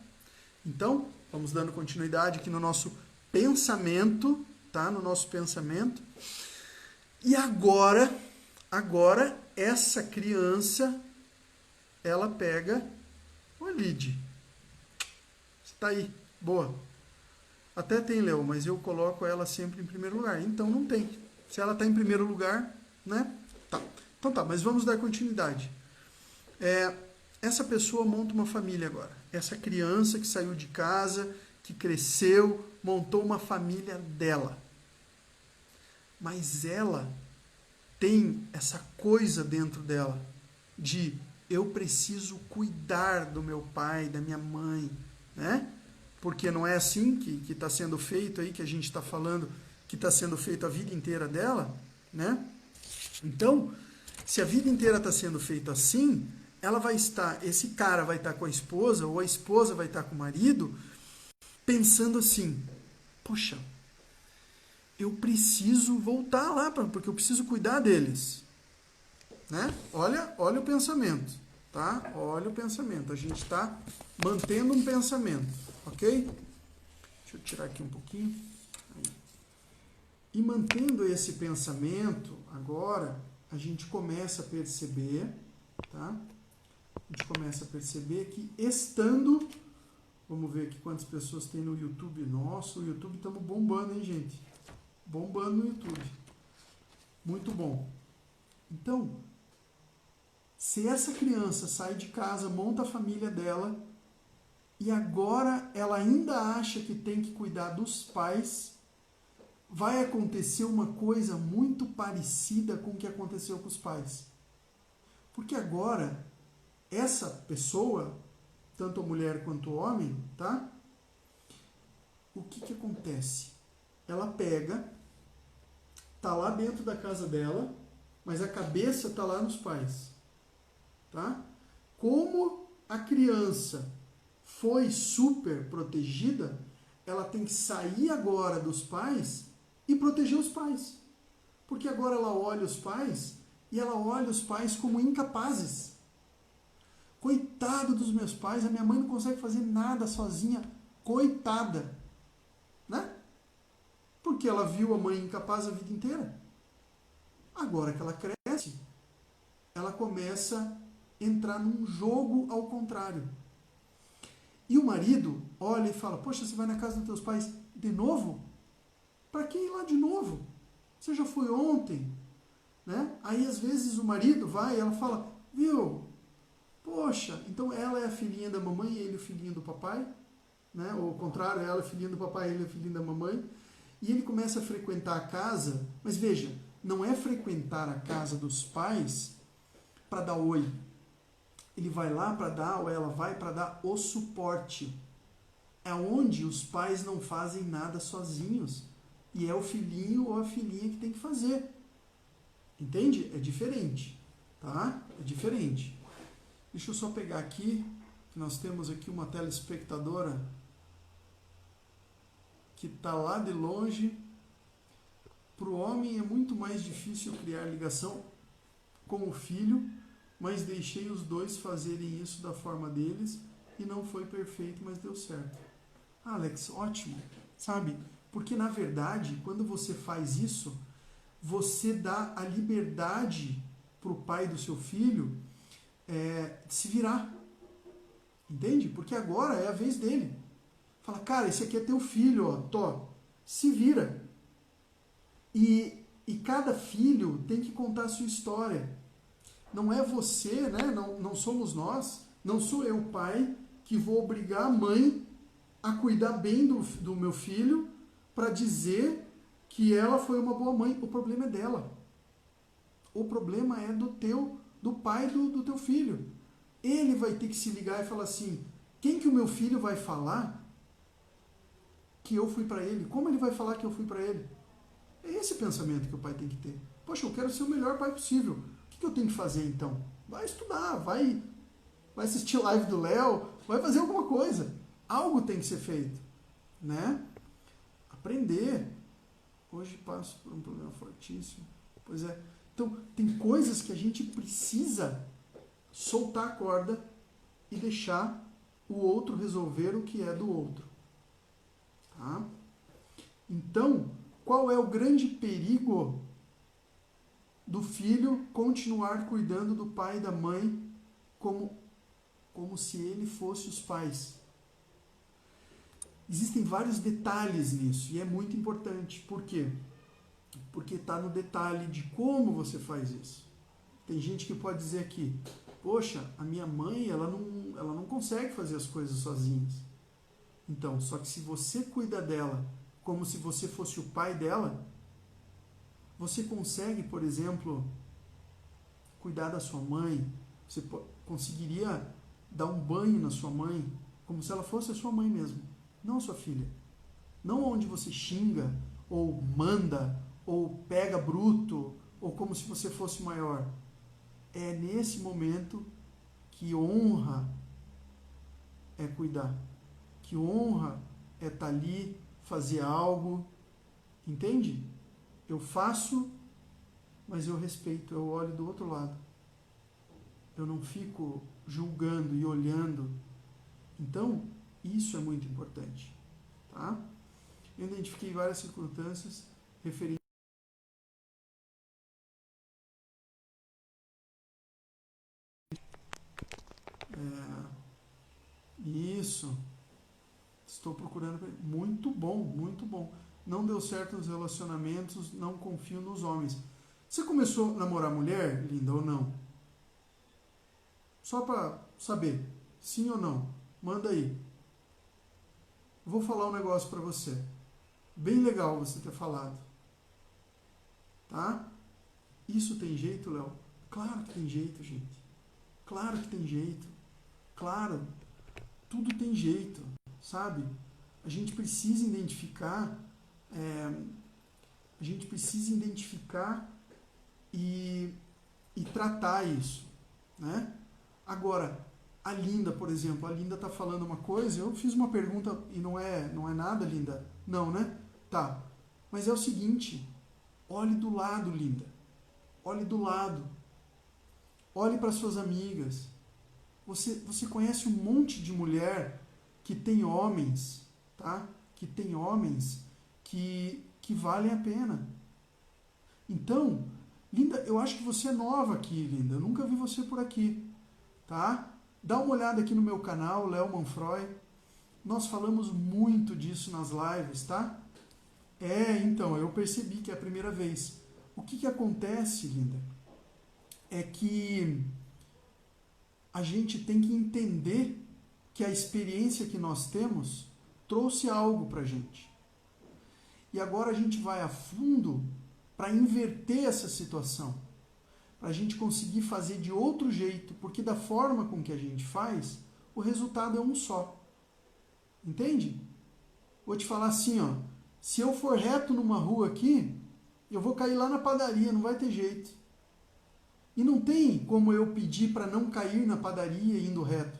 Então, vamos dando continuidade aqui no nosso pensamento, tá? No nosso pensamento. E agora essa criança, ela pega o Lid. Você tá aí, boa. Até tem, Léo, mas eu coloco ela sempre em primeiro lugar. Então não tem. Se ela tá em primeiro lugar, né? Tá. Então tá, mas vamos dar continuidade. Essa pessoa monta uma família agora. Essa criança que saiu de casa, que cresceu, montou uma família dela. Mas ela tem essa coisa dentro dela de eu preciso cuidar do meu pai, da minha mãe, né? Porque não é assim que está sendo feito aí, que a gente está falando, que está sendo feito a vida inteira dela, né? Então, se a vida inteira está sendo feito assim, ela vai estar, esse cara vai estar com a esposa, ou a esposa vai estar com o marido, pensando assim, poxa, eu preciso voltar lá, porque eu preciso cuidar deles. Né? Olha o pensamento, tá? Olha o pensamento. A gente está mantendo um pensamento, ok? Deixa eu tirar aqui um pouquinho. Aí. E mantendo esse pensamento, agora, a gente começa a perceber, tá? A gente começa a perceber que estando... Vamos ver aqui quantas pessoas tem no YouTube. Nossa, o YouTube estamos bombando, hein, gente? Bombando no YouTube. Muito bom. Então, se essa criança sai de casa, monta a família dela, e agora ela ainda acha que tem que cuidar dos pais, vai acontecer uma coisa muito parecida com o que aconteceu com os pais. Porque agora, essa pessoa, tanto a mulher quanto o homem, tá? O que acontece? Ela pega, tá lá dentro da casa dela, mas a cabeça tá lá nos pais. Tá? Como a criança foi super protegida, ela tem que sair agora dos pais e proteger os pais. Porque agora ela olha os pais e ela olha os pais como incapazes. Coitado dos meus pais, a minha mãe não consegue fazer nada sozinha. Coitada. Né? Porque ela viu a mãe incapaz a vida inteira. Agora que ela cresce, ela começa a entrar num jogo ao contrário. E o marido olha e fala, poxa, você vai na casa dos teus pais de novo? Para que ir lá de novo? Você já foi ontem. Né? Aí às vezes o marido vai e ela fala, viu, poxa, então ela é a filhinha da mamãe e ele o filhinho do papai? né? Ou ao contrário, ela é filhinha do papai, ele é filhinho da mamãe. E ele começa a frequentar a casa, mas veja, não é frequentar a casa dos pais para dar oi. Ele vai lá para dar, ou ela vai para dar o suporte. É onde os pais não fazem nada sozinhos. E é o filhinho ou a filhinha que tem que fazer. Entende? É diferente. Tá? É diferente. Deixa eu só pegar aqui, que nós temos aqui uma telespectadora que está lá de longe. Para o homem é muito mais difícil criar ligação com o filho, mas deixei os dois fazerem isso da forma deles e não foi perfeito, mas deu certo. Ah, Alex, ótimo, sabe? Porque na verdade, quando você faz isso, você dá a liberdade para o pai do seu filho de se virar. Entende? Porque agora é a vez dele. Fala, cara, esse aqui é teu filho, ó, Tó, se vira. E cada filho tem que contar a sua história. Não é você, né? Não somos nós, não sou eu, pai, que vou obrigar a mãe a cuidar bem do meu filho para dizer que ela foi uma boa mãe. O problema é dela. O problema é do pai do teu filho. Ele vai ter que se ligar e falar assim, quem que o meu filho vai falar que eu fui para ele? Como ele vai falar que eu fui para ele? É esse pensamento que o pai tem que ter. Poxa, eu quero ser o melhor pai possível. O que eu tenho que fazer então? Vai estudar, vai assistir live do Léo, vai fazer alguma coisa. Algo tem que ser feito, né? Aprender. Hoje passo por um problema fortíssimo. Pois é. Então, tem coisas que a gente precisa soltar a corda e deixar o outro resolver o que é do outro. Tá? Então, qual é o grande perigo do filho continuar cuidando do pai e da mãe como se ele fosse os pais? Existem vários detalhes nisso e é muito importante. Por quê? Porque está no detalhe de como você faz isso. Tem gente que pode dizer aqui, poxa, a minha mãe ela não consegue fazer as coisas sozinhas. Então, só que se você cuida dela como se você fosse o pai dela, você consegue, por exemplo, cuidar da sua mãe, você conseguiria dar um banho na sua mãe, como se ela fosse a sua mãe mesmo, não a sua filha. Não onde você xinga, ou manda, ou pega bruto, ou como se você fosse maior. É nesse momento que honra é cuidar, que honra é estar ali, fazer algo, entende? Eu faço, mas eu respeito, eu olho do outro lado. Eu não fico julgando e olhando. Então, isso é muito importante. Tá? Eu identifiquei várias circunstâncias referentes isso. Estou procurando. Muito bom, muito bom. Não deu certo nos relacionamentos, não confio nos homens. Você começou a namorar mulher, linda, ou não? Só para saber, sim ou não? Manda aí. Vou falar um negócio para você. Bem legal você ter falado. Tá? Isso tem jeito, Léo? Claro que tem jeito, gente. Claro que tem jeito. Claro. Tudo tem jeito, sabe? A gente precisa identificar, a gente precisa identificar e tratar isso, né? Agora, a Linda, por exemplo, a Linda está falando uma coisa, eu fiz uma pergunta e não é nada, Linda? Não, né? Tá. Mas é o seguinte, olhe do lado, Linda. Olhe do lado. Olhe para suas amigas. Você conhece um monte de mulher que tem homens, tá? Que tem homens que valem a pena. Então, Linda, eu acho que você é nova aqui, Linda. Eu nunca vi você por aqui, tá? Dá uma olhada aqui no meu canal, Léo Manfroy. Nós falamos muito disso nas lives, tá? Então, eu percebi que é a primeira vez. O que acontece, Linda, é que a gente tem que entender que a experiência que nós temos trouxe algo para a gente. E agora a gente vai a fundo para inverter essa situação, para a gente conseguir fazer de outro jeito, porque da forma com que a gente faz, o resultado é um só. Entende? Vou te falar assim, ó, se eu for reto numa rua aqui, eu vou cair lá na padaria, não vai ter jeito. E não tem como eu pedir para não cair na padaria indo reto.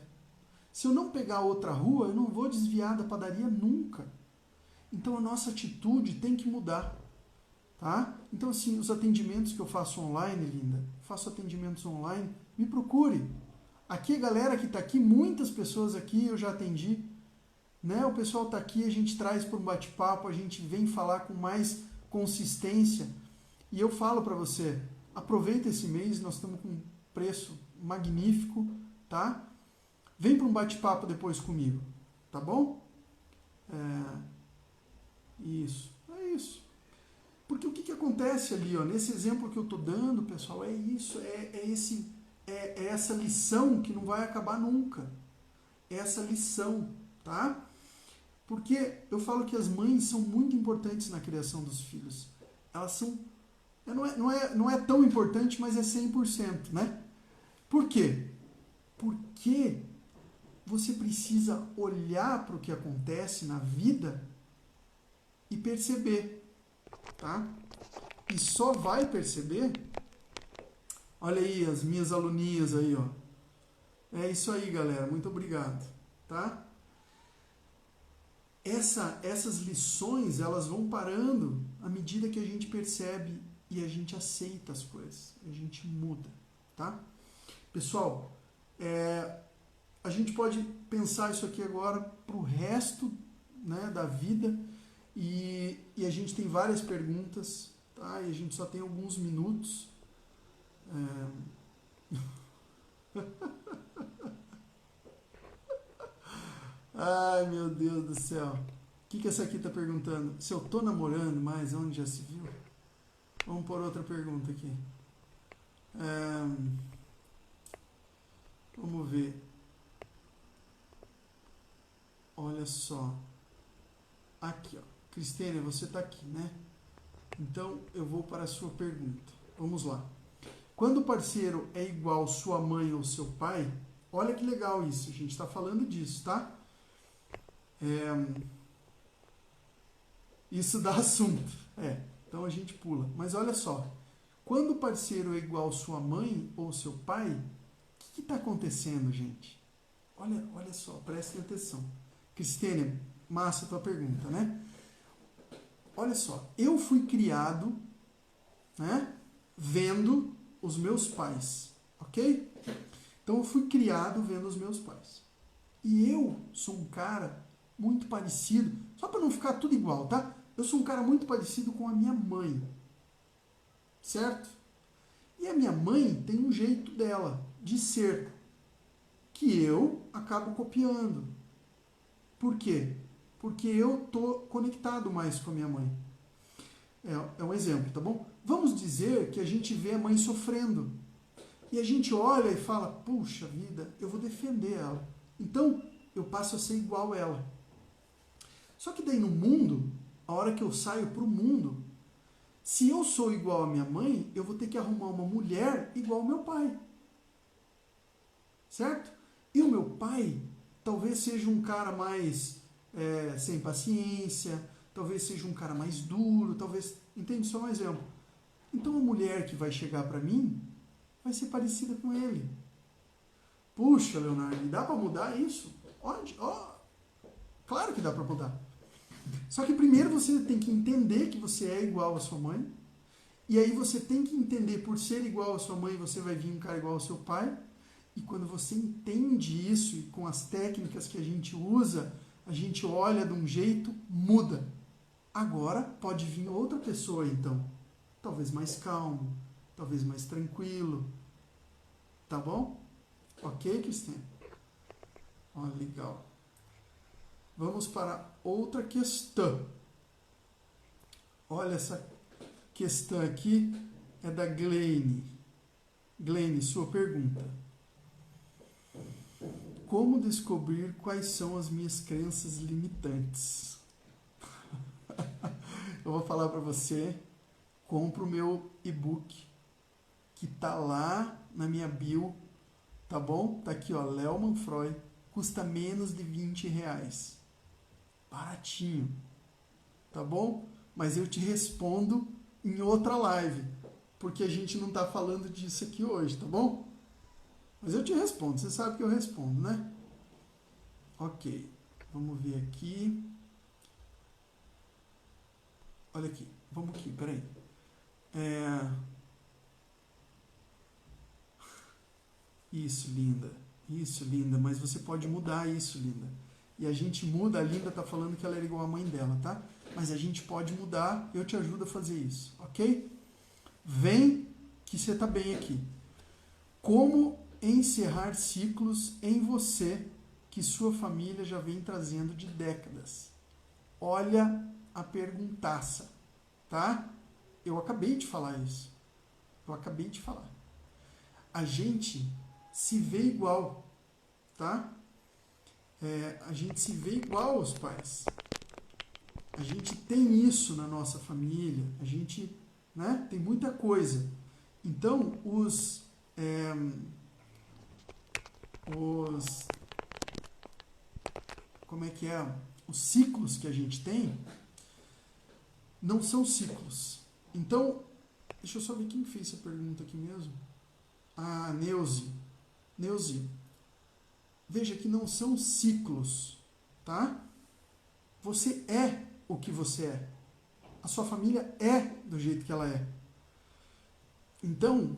Se eu não pegar outra rua, eu não vou desviar da padaria nunca. Então a nossa atitude tem que mudar, tá? Então assim, os atendimentos que eu faço online, linda, faço atendimentos online, me procure. Aqui a galera que está aqui, muitas pessoas aqui eu já atendi, né? O pessoal está aqui, a gente traz para um bate-papo, a gente vem falar com mais consistência. E eu falo para você, aproveita esse mês, nós estamos com um preço magnífico, tá? Vem para um bate-papo depois comigo, tá bom? Isso, é isso. Porque o que acontece ali, ó, nesse exemplo que eu estou dando, pessoal, é isso, é essa lição que não vai acabar nunca. É essa lição, tá? Porque eu falo que as mães são muito importantes na criação dos filhos. Elas são, não é tão importante, mas é 100%, né? Por quê? Porque você precisa olhar para o que acontece na vida e perceber, tá? E só vai perceber, olha aí as minhas aluninhas aí, ó. É isso aí, galera, muito obrigado, tá? Essas lições, elas vão parando à medida que a gente percebe e a gente aceita as coisas, a gente muda, tá? Pessoal, a gente pode pensar isso aqui agora para o resto, né, da vida e a gente tem várias perguntas, tá? E a gente só tem alguns minutos. Ai, meu Deus do céu. O que essa aqui está perguntando? Se eu tô namorando, mas onde já se viu? Vamos por outra pergunta aqui. Vamos ver. Olha só. Aqui, ó. Cristênia, você está aqui, né? Então, eu vou para a sua pergunta. Vamos lá. Quando o parceiro é igual sua mãe ou seu pai, olha que legal isso, a gente está falando disso, tá? Isso dá assunto. Então a gente pula. Mas olha só. Quando o parceiro é igual sua mãe ou seu pai, o que está acontecendo, gente? Olha só, prestem atenção. Cristênia, massa a tua pergunta, né? Olha só, eu fui criado, né, vendo os meus pais, ok? Então eu fui criado vendo os meus pais. E eu sou um cara muito parecido, só para não ficar tudo igual, tá? Eu sou um cara muito parecido com a minha mãe, certo? E a minha mãe tem um jeito dela de ser, que eu acabo copiando. Por quê? Porque eu tô conectado mais com a minha mãe. É um exemplo, tá bom? Vamos dizer que a gente vê a mãe sofrendo. E a gente olha e fala, puxa vida, eu vou defender ela. Então, eu passo a ser igual a ela. Só que daí no mundo, a hora que eu saio para o mundo, se eu sou igual a minha mãe, eu vou ter que arrumar uma mulher igual ao meu pai. Certo? E o meu pai talvez seja um cara mais sem paciência, talvez seja um cara mais duro, talvez... Entende? Só um exemplo. Então a mulher que vai chegar para mim vai ser parecida com ele. Puxa, Leonardo, dá para mudar isso? Claro que dá para mudar. Só que primeiro você tem que entender que você é igual à sua mãe. E aí você tem que entender, por ser igual à sua mãe, você vai vir um cara igual ao seu pai. E quando você entende isso, e com as técnicas que a gente usa, a gente olha de um jeito, muda. Agora pode vir outra pessoa, então. Talvez mais calmo, talvez mais tranquilo. Tá bom? Ok, Cristina? Legal. Vamos para outra questão. Olha, essa questão aqui é da Gleine. Gleine, sua pergunta. como descobrir quais são as minhas crenças limitantes. Eu vou falar para você, compra o meu e-book, que tá lá na minha bio, tá bom? Tá aqui, ó, Léo Manfroy, custa menos de R$20. Baratinho, tá bom? Mas eu te respondo em outra live, porque a gente não tá falando disso aqui hoje, tá bom? Mas eu te respondo, você sabe que eu respondo, né? Ok, vamos ver aqui. Olha aqui, vamos aqui, peraí. Isso, linda, mas você pode mudar isso, linda. E a gente muda, a Linda tá falando que ela era igual à mãe dela, tá? Mas a gente pode mudar, eu te ajudo a fazer isso, ok? Vem que você tá bem aqui. Como encerrar ciclos em você que sua família já vem trazendo de décadas? Olha a perguntaça, tá? Eu acabei de falar isso. A gente se vê igual, tá? A gente se vê igual aos pais. A gente tem isso na nossa família. A gente, né, tem muita coisa. Então, como é que é? Os ciclos que a gente tem não são ciclos. Então, deixa eu só ver quem fez essa pergunta aqui mesmo. Ah, Neuzi. Veja que não são ciclos, tá? Você é o que você é. A sua família é do jeito que ela é. Então,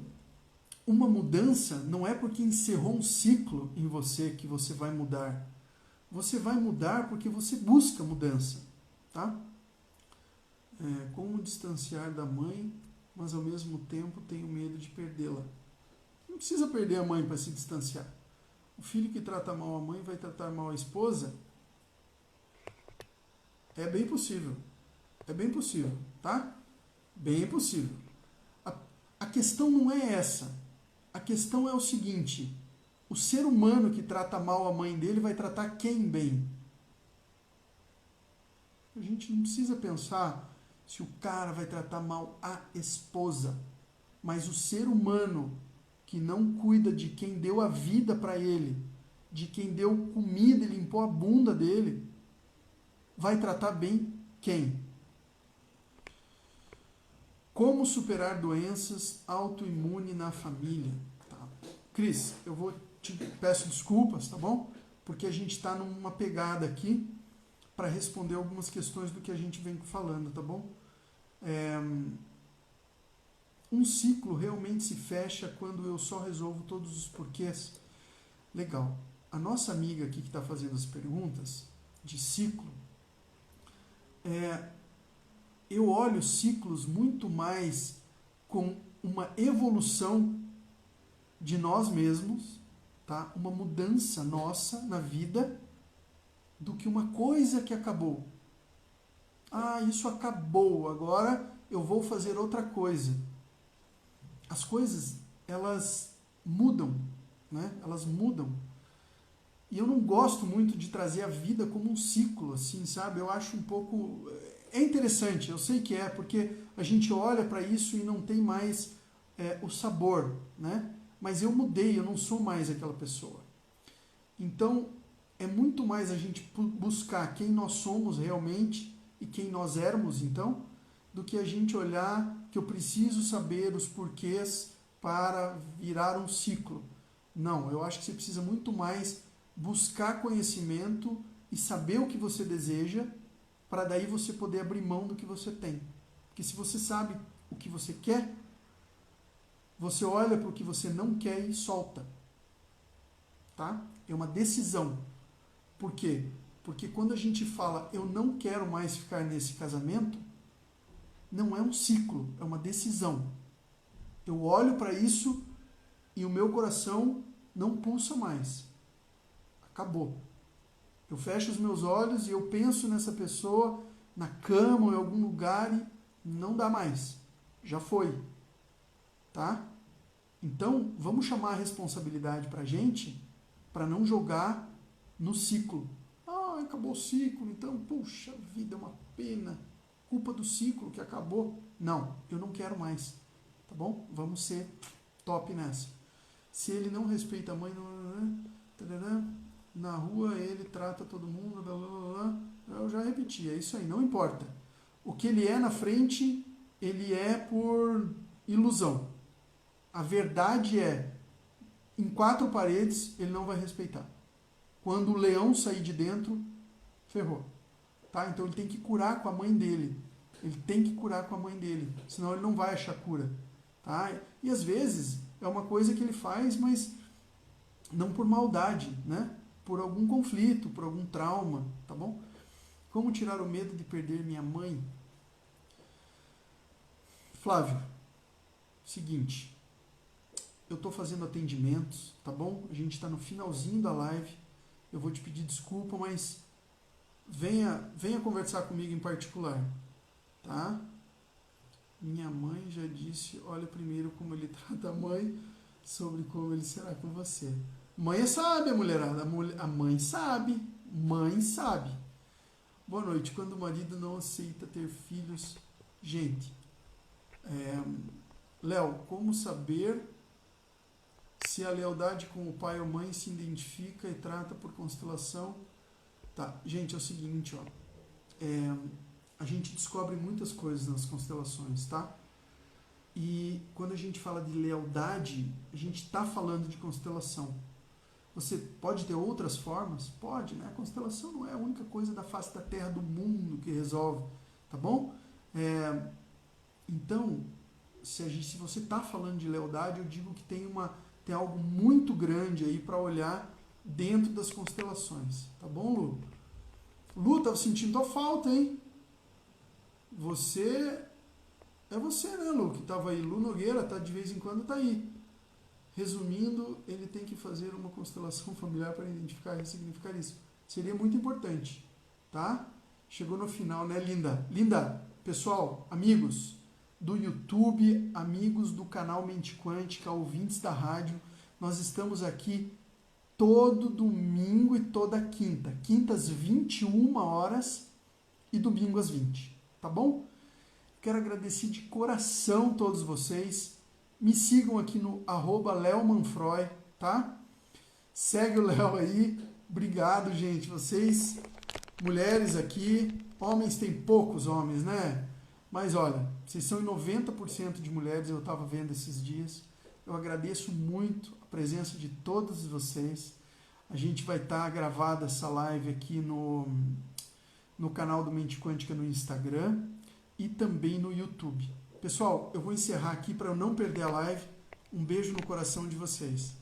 uma mudança não é porque encerrou um ciclo em você que você vai mudar. Você vai mudar porque você busca mudança, tá? Como distanciar da mãe, mas ao mesmo tempo tenho medo de perdê-la. Não precisa perder a mãe para se distanciar. O filho que trata mal a mãe vai tratar mal a esposa? É bem possível, tá? Bem possível. A questão não é essa. A questão é o seguinte: o ser humano que trata mal a mãe dele vai tratar quem bem? A gente não precisa pensar se o cara vai tratar mal a esposa, mas o ser humano que não cuida de quem deu a vida para ele, de quem deu comida e limpou a bunda dele, vai tratar bem quem? Como superar doenças autoimunes na família? Tá. Cris, eu te peço desculpas, tá bom? Porque a gente está numa pegada aqui para responder algumas questões do que a gente vem falando, tá bom? Um ciclo realmente se fecha quando eu só resolvo todos os porquês. Legal. A nossa amiga aqui que está fazendo as perguntas de ciclo, eu olho ciclos muito mais com uma evolução de nós mesmos, tá? Uma mudança nossa na vida, do que uma coisa que acabou. Ah, isso acabou, agora eu vou fazer outra coisa. As coisas, elas mudam, né? Elas mudam. E eu não gosto muito de trazer a vida como um ciclo, assim, sabe? Eu acho um pouco... É interessante, eu sei que é, porque a gente olha para isso e não tem mais o sabor, né? Mas eu mudei, eu não sou mais aquela pessoa. Então, é muito mais a gente buscar quem nós somos realmente e quem nós éramos, então, do que a gente olhar que eu preciso saber os porquês para virar um ciclo. Não, eu acho que você precisa muito mais buscar conhecimento e saber o que você deseja, para daí você poder abrir mão do que você tem. Porque se você sabe o que você quer, você olha para o que você não quer e solta. Tá? É uma decisão. Por quê? Porque quando a gente fala, eu não quero mais ficar nesse casamento, não é um ciclo, é uma decisão. Eu olho para isso e o meu coração não pulsa mais. Acabou. Eu fecho os meus olhos e eu penso nessa pessoa na cama ou em algum lugar e não dá mais. Já foi. Tá? Então, vamos chamar a responsabilidade para a gente para não jogar no ciclo. Ah, acabou o ciclo, então, puxa vida, é uma pena. Culpa do ciclo que acabou. Não, eu não quero mais. Tá bom? Vamos ser top nessa. Se ele não respeita a mãe, na rua ele trata todo mundo, eu já repeti, é isso aí, não importa. O que ele é na frente, ele é por ilusão. A verdade é, em 4 paredes, ele não vai respeitar. Quando o leão sair de dentro, ferrou. Tá? Então ele tem que curar com a mãe dele. Ele tem que curar com a mãe dele, senão ele não vai achar cura. Tá? E às vezes é uma coisa que ele faz, mas não por maldade, né? Por algum conflito, por algum trauma, tá bom? Como tirar o medo de perder minha mãe? Flávio, seguinte, eu estou fazendo atendimentos, tá bom? A gente está no finalzinho da live, eu vou te pedir desculpa, mas venha conversar comigo em particular, tá? Minha mãe já disse, olha primeiro como ele trata a mãe, sobre como ele será com você. Mãe sabe, a mulherada, a mãe sabe, Boa noite, quando o marido não aceita ter filhos, gente, Léo, como saber se a lealdade com o pai ou mãe se identifica e trata por constelação? Tá, gente, é o seguinte, ó, a gente descobre muitas coisas nas constelações, tá? E quando a gente fala de lealdade, a gente está falando de constelação. Você pode ter outras formas? Pode, né? A constelação não é a única coisa da face da Terra, do mundo, que resolve, tá bom? Então, se você está falando de lealdade, eu digo que tem algo muito grande aí para olhar dentro das constelações, tá bom, Lu? Lu, tava sentindo tua falta, hein? É você, né, Lu, que tava aí. Lu Nogueira, tá, de vez em quando tá aí. Resumindo, ele tem que fazer uma constelação familiar para identificar e significar isso. Seria muito importante, tá? Chegou no final, né, linda? Linda, pessoal, amigos do YouTube, amigos do canal Mente Quântica, ouvintes da rádio, nós estamos aqui todo domingo e toda quinta. Quintas, 21 horas e domingo às 20, tá bom? Quero agradecer de coração todos vocês. Me sigam aqui no @leomanfroy, tá? Segue o Léo aí. Obrigado, gente. Vocês, mulheres aqui, homens tem poucos homens, né? Mas olha, vocês são em 90% de mulheres, eu estava vendo esses dias. Eu agradeço muito a presença de todos vocês. A gente vai estar gravada essa live aqui no canal do Mente Quântica no Instagram e também no YouTube. Pessoal, eu vou encerrar aqui para eu não perder a live. Um beijo no coração de vocês.